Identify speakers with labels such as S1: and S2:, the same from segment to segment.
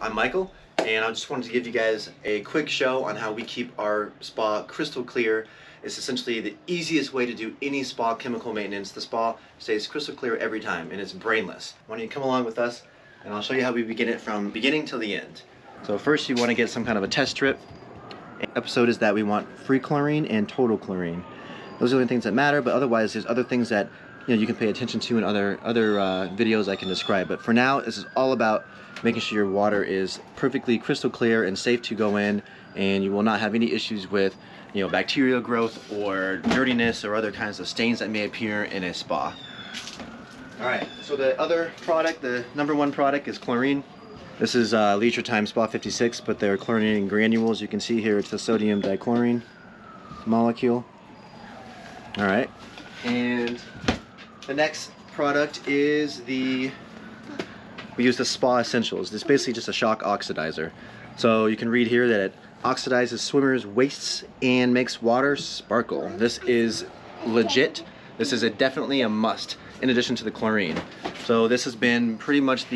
S1: I'm Michael, and I just wanted to give you guys a quick show on how we keep our spa crystal clear. It's essentially the easiest way to do any spa chemical maintenance. The spa stays crystal clear every time, and it's brainless. Why don't you come along with us, and I'll show you how we begin it from beginning till the end. So first you want to get some kind of a test strip. Episode is that we want free chlorine and total chlorine. Those are the only things that matter, but otherwise there's other things that you can pay attention to in other videos I can describe. But for now, this is all about making sure your water is perfectly crystal clear and safe to go in, and you will not have any issues with bacterial growth or dirtiness or other kinds of stains that may appear in a spa. Alright, so the other product, the number one product, is chlorine. This is Leisure Time Spa 56, but they're chlorinating granules. You can see here it's the sodium dichlorine molecule. Alright, and the next product is we use the Spa Essentials. This is basically just a shock oxidizer. So you can read here that it oxidizes swimmers' wastes and makes water sparkle. This is legit. This is definitely a must in addition to the chlorine. So this has been pretty much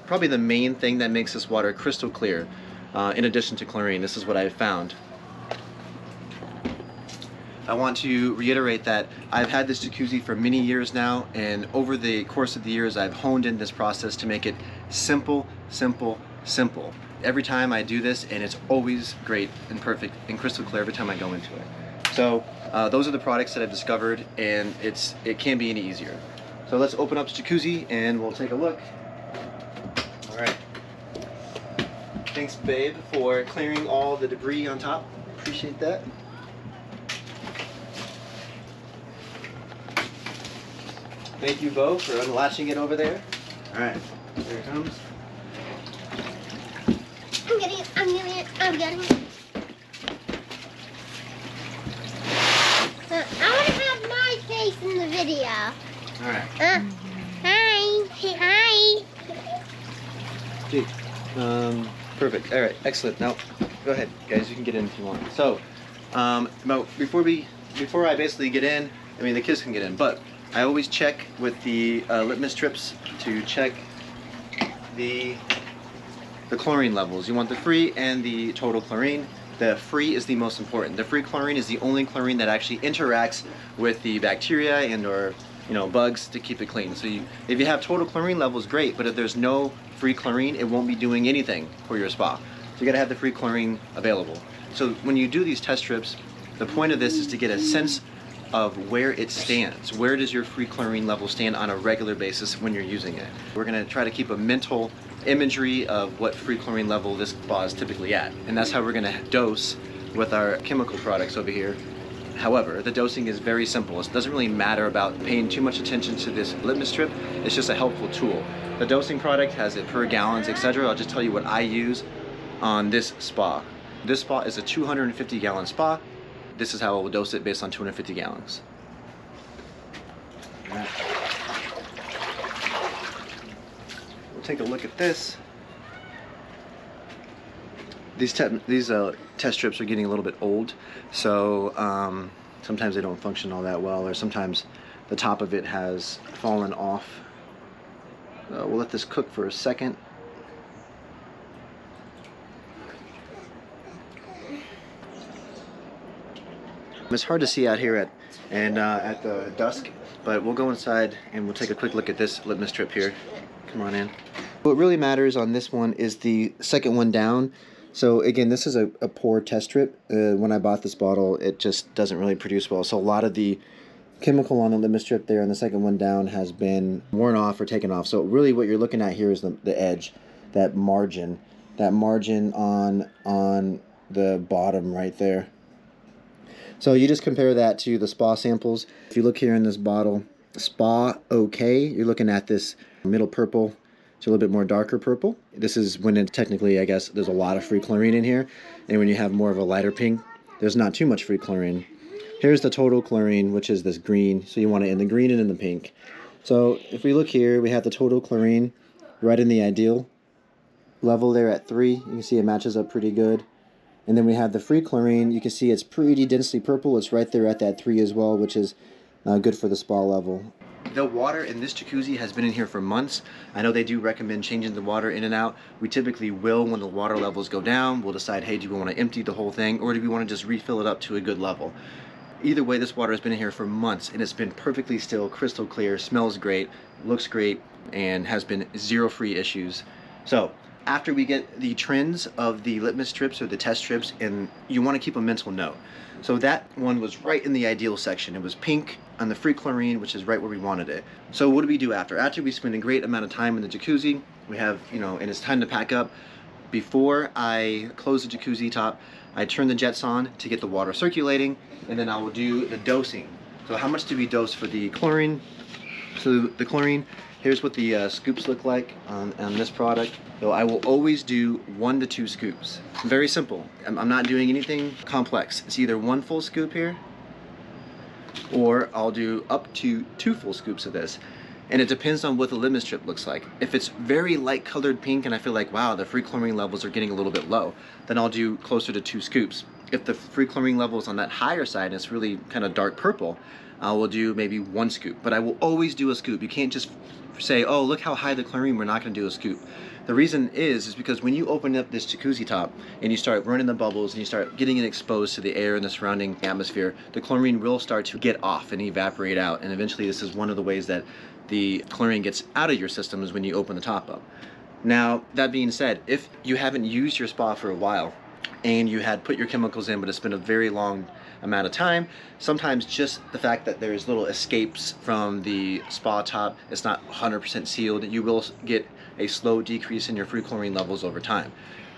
S1: probably the main thing that makes this water crystal clear in addition to chlorine. This is what I've found. I want to reiterate that I've had this jacuzzi for many years now, and over the course of the years I've honed in this process to make it simple, simple, simple. Every time I do this, and it's always great and perfect and crystal clear every time I go into it. So those are the products that I've discovered, and it can't be any easier. So let's open up the jacuzzi and we'll take a look. Alright. Thanks, babe, for clearing all the debris on top. Appreciate that. Thank you, Bo, for unlatching it over there. Alright, here it comes.
S2: I'm getting it. I want to have my face in the video.
S1: Alright.
S2: Hi. Say hi.
S1: Gee, perfect. Alright, excellent. Now, go ahead, guys. You can get in if you want. So, before I basically get in, the kids can get in, but I always check with the litmus strips to check the chlorine levels. You want the free and the total chlorine. The free is the most important. The free chlorine is the only chlorine that actually interacts with the bacteria and or bugs to keep it clean. So if you have total chlorine levels, great, but if there's no free chlorine, it won't be doing anything for your spa. So you gotta have the free chlorine available. So when you do these test strips, the point of this is to get a sense of where it stands. Where does your free chlorine level stand on a regular basis when you're using it? We're gonna try to keep a mental imagery of what free chlorine level this spa is typically at. And that's how we're gonna dose with our chemical products over here. However, the dosing is very simple. It doesn't really matter about paying too much attention to this litmus strip. It's just a helpful tool. The dosing product has it per gallons, etc. I'll just tell you what I use on this spa. This spa is a 250 gallon spa. This is how I will dose it based on 250 gallons. Right. We'll take a look at this. These test strips are getting a little bit old, so sometimes they don't function all that well, or sometimes the top of it has fallen off. We'll let this cook for a second. It's hard to see out here at the dusk, but we'll go inside and we'll take a quick look at this litmus strip here. Come on in. What really matters on this one is the second one down. So again, this is a poor test strip. When I bought this bottle, it just doesn't really produce well. So a lot of the chemical on the litmus strip there on the second one down has been worn off or taken off. So really what you're looking at here is the edge, that margin on the bottom right there. So you just compare that to the spa samples. If you look here in this bottle, Spa OK, you're looking at this middle purple. It's a little bit more darker purple. This is when it technically, I guess, there's a lot of free chlorine in here. And when you have more of a lighter pink, there's not too much free chlorine. Here's the total chlorine, which is this green. So you want it in the green and in the pink. So if we look here, we have the total chlorine right in the ideal level there at 3. You can see it matches up pretty good. And then we have the free chlorine. You can see it's pretty densely purple. It's right there at that 3 as well, which is good for the spa level. The water in this jacuzzi has been in here for months. I know they do recommend changing the water in and out. We typically will when the water levels go down. We'll decide, hey, do we want to empty the whole thing, or do we want to just refill it up to a good level? Either way, this water has been in here for months, and it's been perfectly still, crystal clear, smells great, looks great, and has been zero free issues. So after we get the trends of the litmus strips or the test strips, and you want to keep a mental note. So that one was right in the ideal section. It was pink on the free chlorine, which is right where we wanted it. So what do we do after? After we spend a great amount of time in the jacuzzi, we have, and it's time to pack up. Before I close the jacuzzi top, I turn the jets on to get the water circulating, and then I will do the dosing. So how much do we dose for the chlorine? So the chlorine, here's what the scoops look like on this product. So I will always do 1 to 2 scoops. Very simple. I'm not doing anything complex. It's either 1 full scoop here, or I'll do up to 2 full scoops of this. And it depends on what the litmus strip looks like. If it's very light colored pink and I feel like, wow, the free chlorine levels are getting a little bit low, then I'll do closer to 2 scoops. If the free chlorine level is on that higher side and it's really kind of dark purple, I will do maybe 1 scoop. But I will always do a scoop. You can't just say, oh, look how high the chlorine, we're not gonna do a scoop. The reason is because when you open up this jacuzzi top and you start running the bubbles and you start getting it exposed to the air and the surrounding atmosphere, the chlorine will start to get off and evaporate out. And eventually this is one of the ways that the chlorine gets out of your system, is when you open the top up. Now, that being said, if you haven't used your spa for a while and you had put your chemicals in, but it's been a very long amount of time, sometimes just the fact that there's little escapes from the spa top, it's not 100% sealed, you will get a slow decrease in your free chlorine levels over time.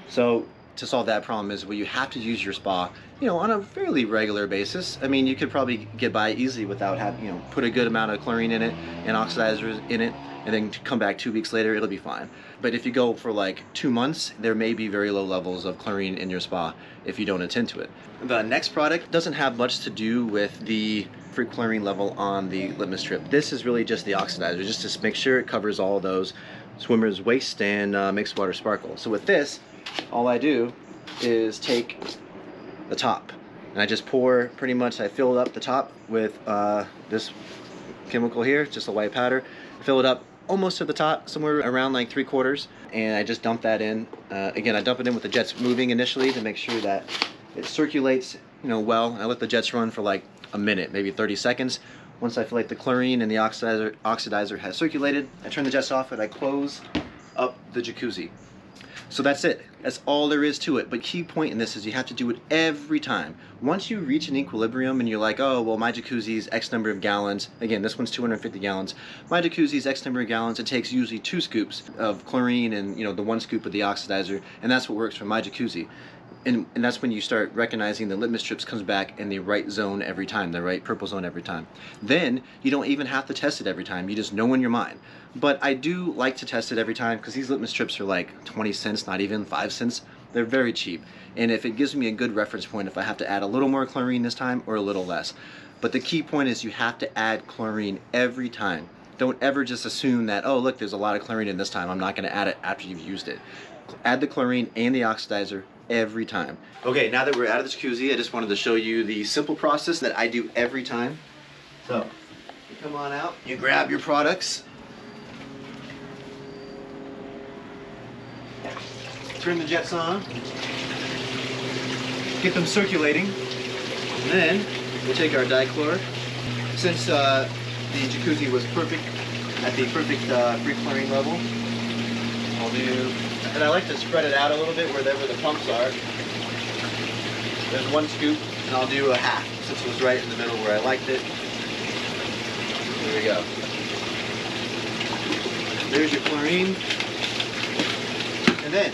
S1: So to solve that problem is, well, you have to use your spa, on a fairly regular basis. I mean, you could probably get by easily without having, put a good amount of chlorine in it and oxidizers in it, and then come back 2 weeks later, it'll be fine. But if you go for like 2 months, there may be very low levels of chlorine in your spa if you don't attend to it. The next product doesn't have much to do with the free chlorine level on the litmus strip. This is really just the oxidizer, just to make sure it covers all those swimmer's waste and makes water sparkle. So with this, all I do is take the top and I just pour, pretty much I fill up the top with this chemical here, just a white powder, fill it up almost to the top, somewhere around like 3/4, and I just dump that in. Again, I dump it in with the jets moving initially to make sure that it circulates well. I let the jets run for like a minute, maybe 30 seconds. Once I feel like the chlorine and the oxidizer has circulated, I turn the jets off and I close up the jacuzzi. So that's it. That's all there is to it. But key point in this is you have to do it every time. Once you reach an equilibrium and you're like, oh, well, my jacuzzi is X number of gallons. Again, this one's 250 gallons. My jacuzzi is X number of gallons. It takes usually 2 scoops of chlorine and the 1 scoop of the oxidizer, and that's what works for my jacuzzi. And that's when you start recognizing the litmus strips comes back in the right zone every time, the right purple zone every time. Then you don't even have to test it every time. You just know in your mind. But I do like to test it every time because these litmus strips are like 20 cents, not even 5 cents. They're very cheap. And if it gives me a good reference point if I have to add a little more chlorine this time or a little less. But the key point is you have to add chlorine every time. Don't ever just assume that, oh, look, there's a lot of chlorine in this time, I'm not going to add it after you've used it. Add the chlorine and the oxidizer every time. Okay, now that we're out of the jacuzzi, I just wanted to show you the simple process that I do every time. So, you come on out, you grab your products, turn the jets on, get them circulating, and then we'll take our dichlor. Since the jacuzzi was perfect, at the perfect free chlorine level, I'll do, and I like to spread it out a little bit wherever the pumps are. There's 1 scoop, and I'll do a half, since it was right in the middle where I liked it. There we go. There's your chlorine. And then,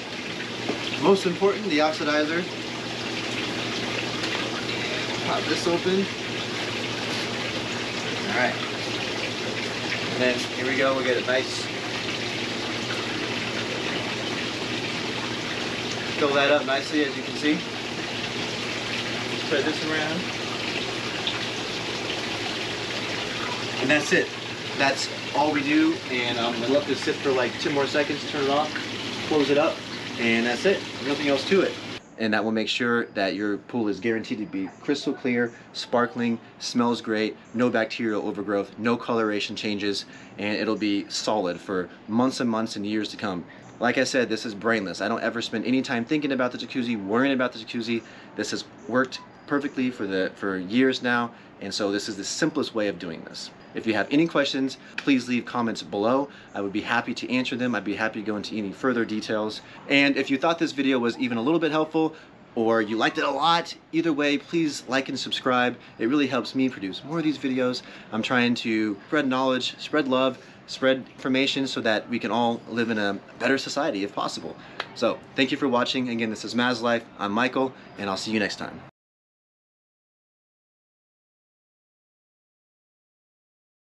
S1: most important, the oxidizer. Pop this open. Alright. And then, here we go, we'll get it nice. Fill that up nicely, as you can see. Spread this around. And that's it. That's all we do. And I'm going to let this sit for like 10 more seconds, turn it off, close it up, and that's it. Nothing else to it. and that will make sure that your pool is guaranteed to be crystal clear, sparkling, smells great, no bacterial overgrowth, no coloration changes, and it'll be solid for months and months and years to come. Like I said, this is brainless. I don't ever spend any time thinking about the jacuzzi, worrying about the jacuzzi. This has worked perfectly for years now, and so this is the simplest way of doing this. If you have any questions, please leave comments below. I would be happy to answer them. I'd be happy to go into any further details. And if you thought this video was even a little bit helpful, or you liked it a lot, either way, please like and subscribe. It really helps me produce more of these videos. I'm trying to spread knowledge, spread love, spread information so that we can all live in a better society if possible. So thank you for watching. Again, this is MAZ Life. I'm Michael, and I'll see you next time.